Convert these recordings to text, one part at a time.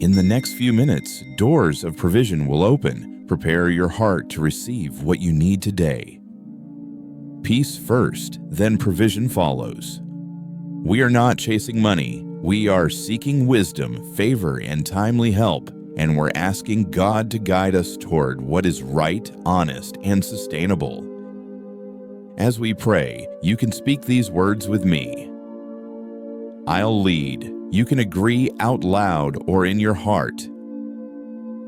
In the next few minutes, doors of provision will open. Prepare your heart to receive what you need today. Peace first, then provision follows. We are not chasing money. We are seeking wisdom, favor, and timely help, and we're asking God to guide us toward what is right, honest, and sustainable. As we pray, you can speak these words with me. I'll lead. You can agree out loud or in your heart.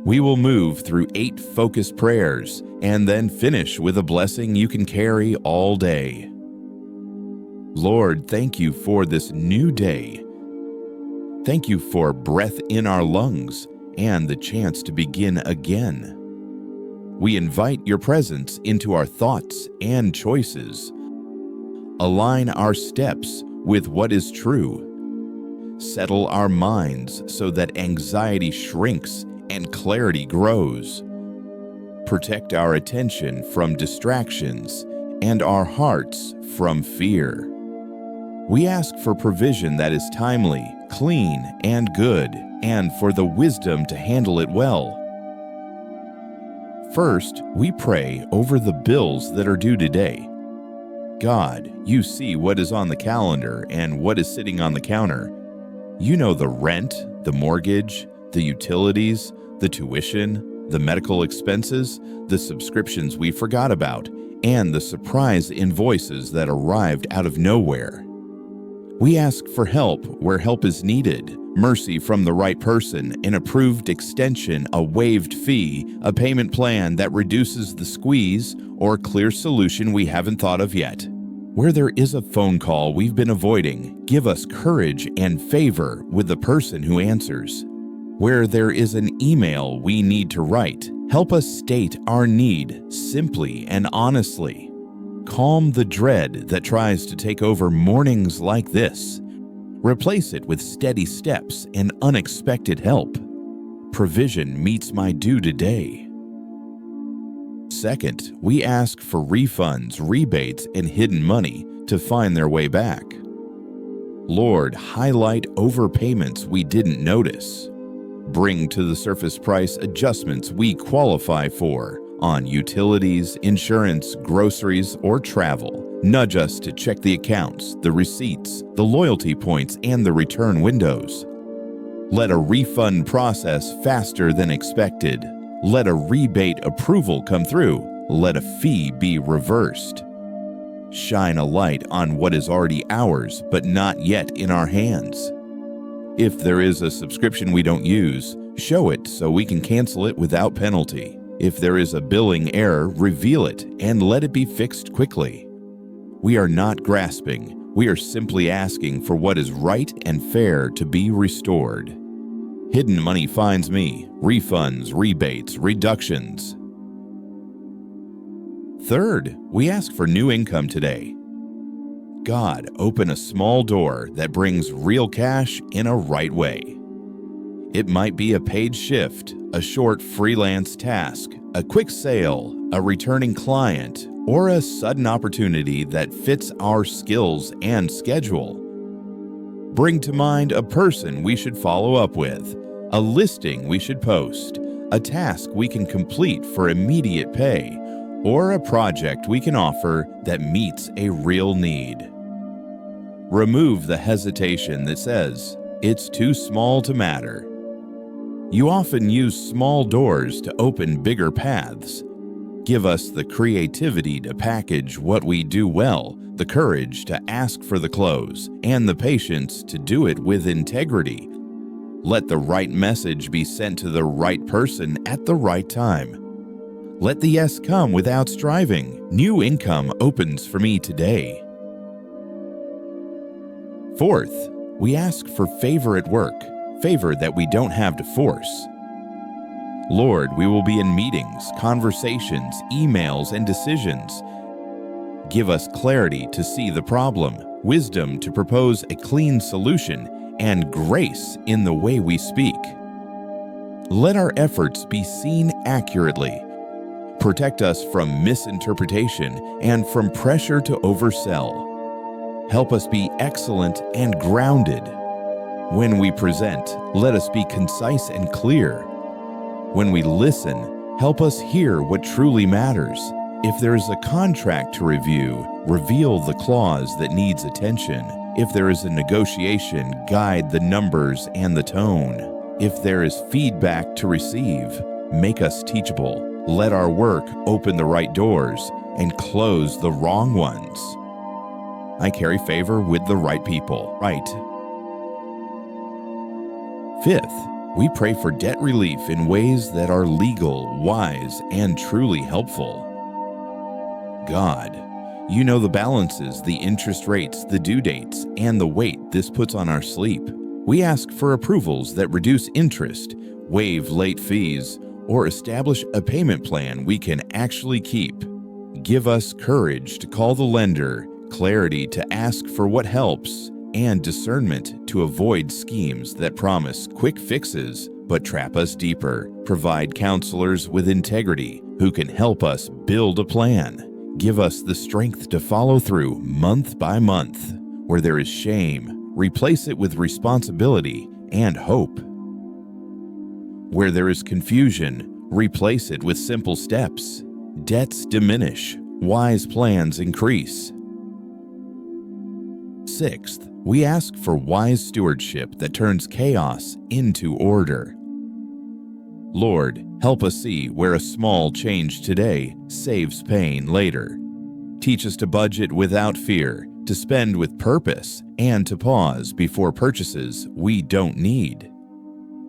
We will move through 8 focused prayers and then finish with a blessing you can carry all day. Lord, thank you for this new day. Thank you for breath in our lungs and the chance to begin again. We invite your presence into our thoughts and choices. Align our steps with what is true. Settle our minds so that anxiety shrinks and clarity grows. Protect our attention from distractions and our hearts from fear. We ask for provision that is timely, clean, and good, and for the wisdom to handle it well. First, we pray over the bills that are due today. God, you see what is on the calendar and what is sitting on the counter. You know the rent, the mortgage, the utilities, the tuition, the medical expenses, the subscriptions we forgot about, and the surprise invoices that arrived out of nowhere. We ask for help where help is needed, mercy from the right person, an approved extension, a waived fee, a payment plan that reduces the squeeze, or a clear solution we haven't thought of yet. Where there is a phone call we've been avoiding, give us courage and favor with the person who answers. Where there is an email we need to write, help us state our need simply and honestly. Calm the dread that tries to take over mornings like this. Replace it with steady steps and unexpected help. Provision meets my due today. Second, we ask for refunds, rebates, and hidden money to find their way back. Lord, highlight overpayments we didn't notice. Bring to the surface price adjustments we qualify for on utilities, insurance, groceries, or travel. Nudge us to check the accounts, the receipts, the loyalty points, and the return windows. Let a refund process faster than expected. Let a rebate approval come through. Let a fee be reversed. Shine a light on what is already ours, but not yet in our hands. If there is a subscription we don't use, show it so we can cancel it without penalty. If there is a billing error, reveal it and let it be fixed quickly. We are not grasping. We are simply asking for what is right and fair to be restored. Hidden money finds me. Refunds, rebates, reductions. Third, we ask for new income today. God, open a small door that brings real cash in a right way. It might be a paid shift, a short freelance task, a quick sale, a returning client, or a sudden opportunity that fits our skills and schedule. Bring to mind a person we should follow up with, a listing we should post, a task we can complete for immediate pay, or a project we can offer that meets a real need. Remove the hesitation that says, "It's too small to matter." You often use small doors to open bigger paths. Give us the creativity to package what we do well, the courage to ask for the close, and the patience to do it with integrity. Let the right message be sent to the right person at the right time. Let the yes come without striving. New income opens for me today. Fourth, we ask for favor at work, favor that we don't have to force. Lord, we will be in meetings, conversations, emails, and decisions. Give us clarity to see the problem, wisdom to propose a clean solution, and grace in the way we speak. Let our efforts be seen accurately. Protect us from misinterpretation and from pressure to oversell. Help us be excellent and grounded. When we present, let us be concise and clear. When we listen, help us hear what truly matters. If there is a contract to review, reveal the clause that needs attention. If there is a negotiation, guide the numbers and the tone. If there is feedback to receive, make us teachable. Let our work open the right doors and close the wrong ones. I carry favor with the right people. Right. Fifth, we pray for debt relief in ways that are legal, wise, and truly helpful. God, you know the balances, the interest rates, the due dates, and the weight this puts on our sleep. We ask for approvals that reduce interest, waive late fees, or establish a payment plan we can actually keep. Give us courage to call the lender, clarity to ask for what helps, and discernment to avoid schemes that promise quick fixes but trap us deeper. Provide counselors with integrity who can help us build a plan. Give us the strength to follow through month by month. Where there is shame, replace it with responsibility and hope. Where there is confusion, replace it with simple steps. Debts diminish, wise plans increase. Sixth, we ask for wise stewardship that turns chaos into order. Lord, help us see where a small change today saves pain later. Teach us to budget without fear, to spend with purpose, and to pause before purchases we don't need.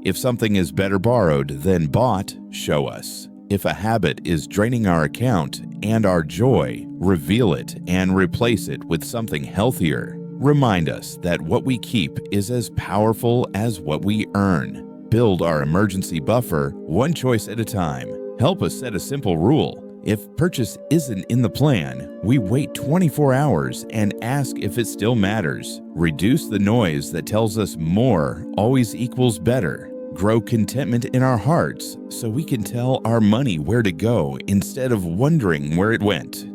If something is better borrowed than bought, show us. If a habit is draining our account and our joy, reveal it and replace it with something healthier. Remind us that what we keep is as powerful as what we earn. Build our emergency buffer one choice at a time. Help us set a simple rule. If purchase isn't in the plan, we wait 24 hours and ask if it still matters. Reduce the noise that tells us more always equals better. Grow contentment in our hearts so we can tell our money where to go instead of wondering where it went.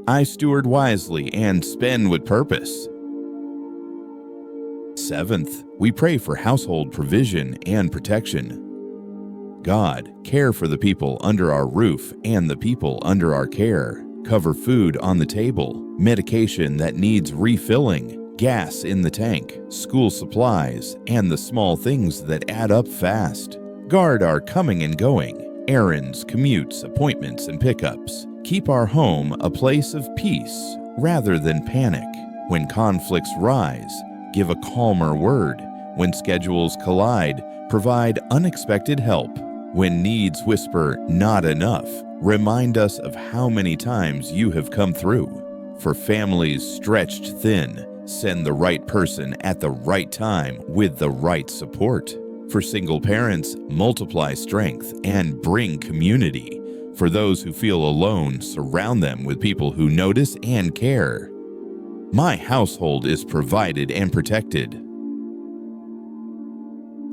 I steward wisely and spend with purpose. Seventh, we pray for household provision and protection. God, care for the people under our roof and the people under our care. Cover food on the table, medication that needs refilling, gas in the tank, school supplies, and the small things that add up fast. Guard our coming and going, errands, commutes, appointments, and pickups. Keep our home a place of peace rather than panic. When conflicts rise, give a calmer word. When schedules collide, provide unexpected help. When needs whisper, not enough, remind us of how many times you have come through. For families stretched thin, send the right person at the right time with the right support. For single parents, multiply strength and bring community. For those who feel alone, surround them with people who notice and care. My household is provided and protected.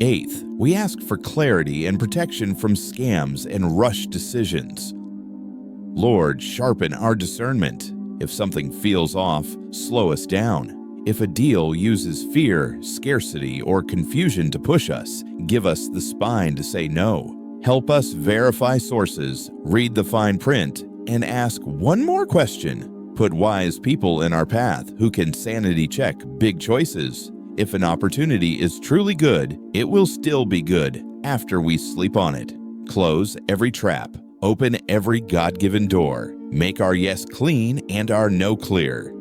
Eighth, we ask for clarity and protection from scams and rush decisions. Lord, sharpen our discernment. If something feels off, slow us down. If a deal uses fear, scarcity, or confusion to push us, give us the spine to say no. Help us verify sources, read the fine print, and ask one more question. Put wise people in our path who can sanity check big choices. If an opportunity is truly good, it will still be good after we sleep on it. Close every trap. Open every God-given door. Make our yes clean and our no clear.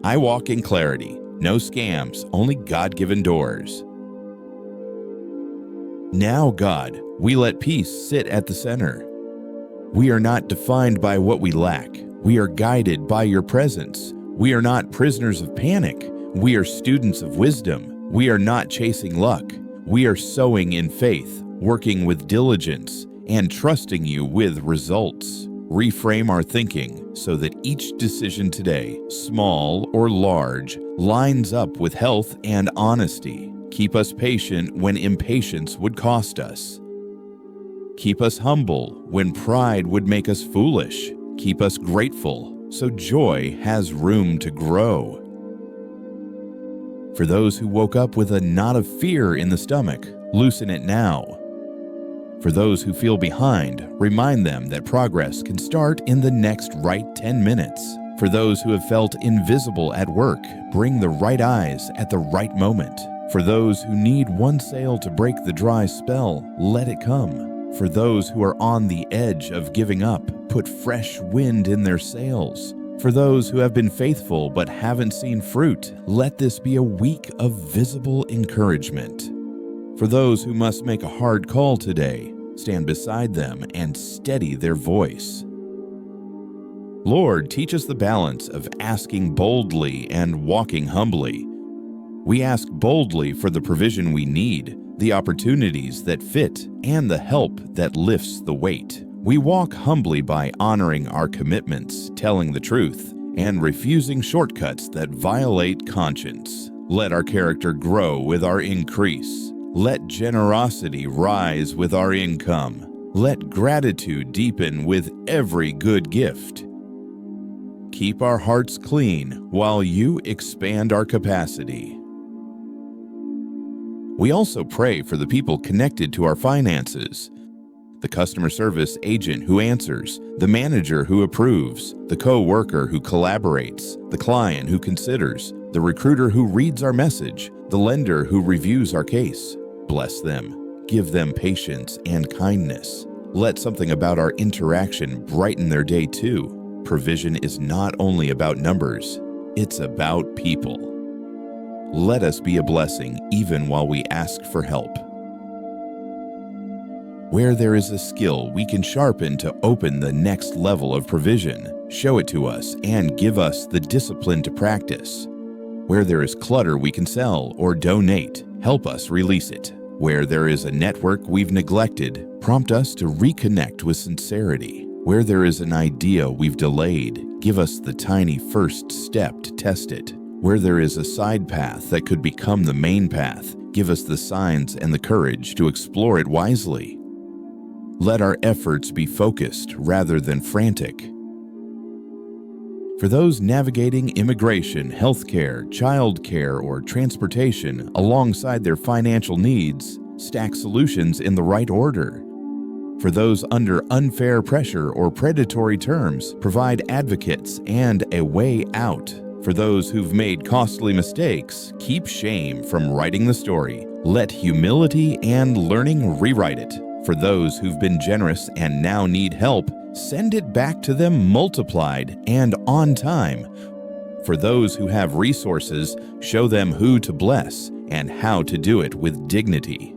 I walk in clarity. No scams, only God-given doors. Now, God, we let peace sit at the center. We are not defined by what we lack. We are guided by your presence. We are not prisoners of panic. We are students of wisdom. We are not chasing luck. We are sowing in faith, working with diligence, and trusting you with results. Reframe our thinking so that each decision today, small or large, lines up with health and honesty. Keep us patient when impatience would cost us. Keep us humble when pride would make us foolish. Keep us grateful so joy has room to grow. For those who woke up with a knot of fear in the stomach, loosen it now. For those who feel behind, remind them that progress can start in the next right 10 minutes. For those who have felt invisible at work, bring the right eyes at the right moment. For those who need one sale to break the dry spell, let it come. For those who are on the edge of giving up, put fresh wind in their sails. For those who have been faithful but haven't seen fruit, let this be a week of visible encouragement. For those who must make a hard call today, stand beside them and steady their voice. Lord, teach us the balance of asking boldly and walking humbly. We ask boldly for the provision we need, the opportunities that fit, and the help that lifts the weight. We walk humbly by honoring our commitments, telling the truth, and refusing shortcuts that violate conscience. Let our character grow with our increase. Let generosity rise with our income. Let gratitude deepen with every good gift. Keep our hearts clean while you expand our capacity. We also pray for the people connected to our finances. The customer service agent who answers, the manager who approves, the co-worker who collaborates, the client who considers, the recruiter who reads our message, the lender who reviews our case. Bless them. Give them patience and kindness. Let something about our interaction brighten their day too. Provision is not only about numbers, it's about people. Let us be a blessing even while we ask for help. Where there is a skill we can sharpen to open the next level of provision, show it to us and give us the discipline to practice. Where there is clutter we can sell or donate, help us release it. Where there is a network we've neglected, prompt us to reconnect with sincerity. Where there is an idea we've delayed, give us the tiny first step to test it. Where there is a side path that could become the main path, give us the signs and the courage to explore it wisely. Let our efforts be focused rather than frantic. For those navigating immigration, healthcare, childcare, or transportation alongside their financial needs, stack solutions in the right order. For those under unfair pressure or predatory terms, provide advocates and a way out. For those who've made costly mistakes, keep shame from writing the story. Let humility and learning rewrite it. For those who've been generous and now need help, send it back to them multiplied and on time. For those who have resources, show them who to bless and how to do it with dignity.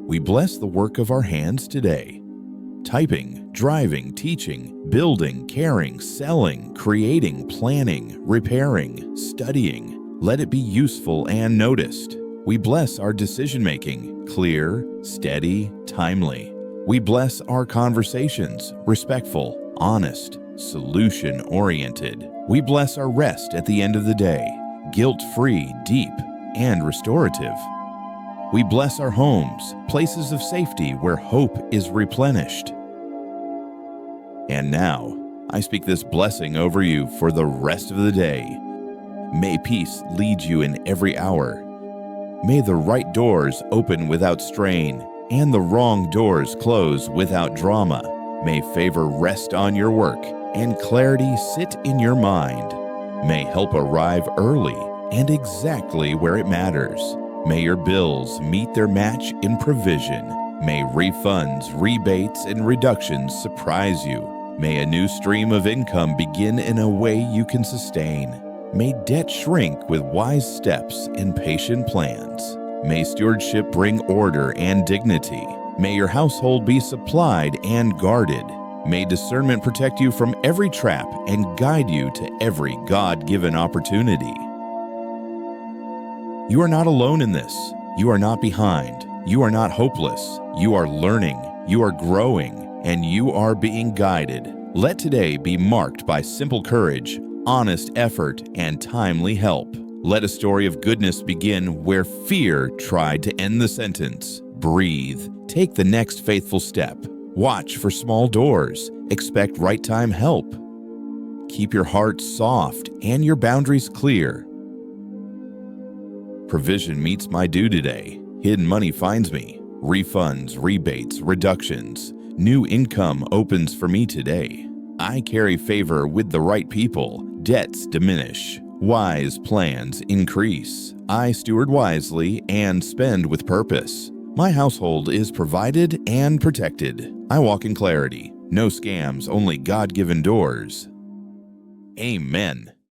We bless the work of our hands today. Typing, driving, teaching, building, caring, selling, creating, planning, repairing, studying. Let it be useful and noticed. We bless our decision-making, clear, steady, timely. We bless our conversations, respectful, honest, solution-oriented. We bless our rest at the end of the day, guilt-free, deep, and restorative. We bless our homes, places of safety where hope is replenished. And now, I speak this blessing over you for the rest of the day. May peace lead you in every hour. May the right doors open without strain, and the wrong doors close without drama. May favor rest on your work, and clarity sit in your mind. May help arrive early and exactly where it matters. May your bills meet their match in provision. May refunds, rebates, and reductions surprise you. May a new stream of income begin in a way you can sustain. May debt shrink with wise steps and patient plans. May stewardship bring order and dignity. May your household be supplied and guarded. May discernment protect you from every trap and guide you to every God-given opportunity. You are not alone in this. You are not behind. You are not hopeless. You are learning. You are growing, and you are being guided. Let today be marked by simple courage, honest effort, and timely help. Let a story of goodness begin where fear tried to end the sentence. Breathe. Take the next faithful step. Watch for small doors. Expect right time help. Keep your heart soft and your boundaries clear. Provision meets my due today. Hidden money finds me. Refunds, rebates, reductions. New income opens for me today. I carry favor with the right people. Debts diminish. Wise plans increase. I steward wisely and spend with purpose. My household is provided and protected. I walk in clarity. No scams, only God-given doors. Amen.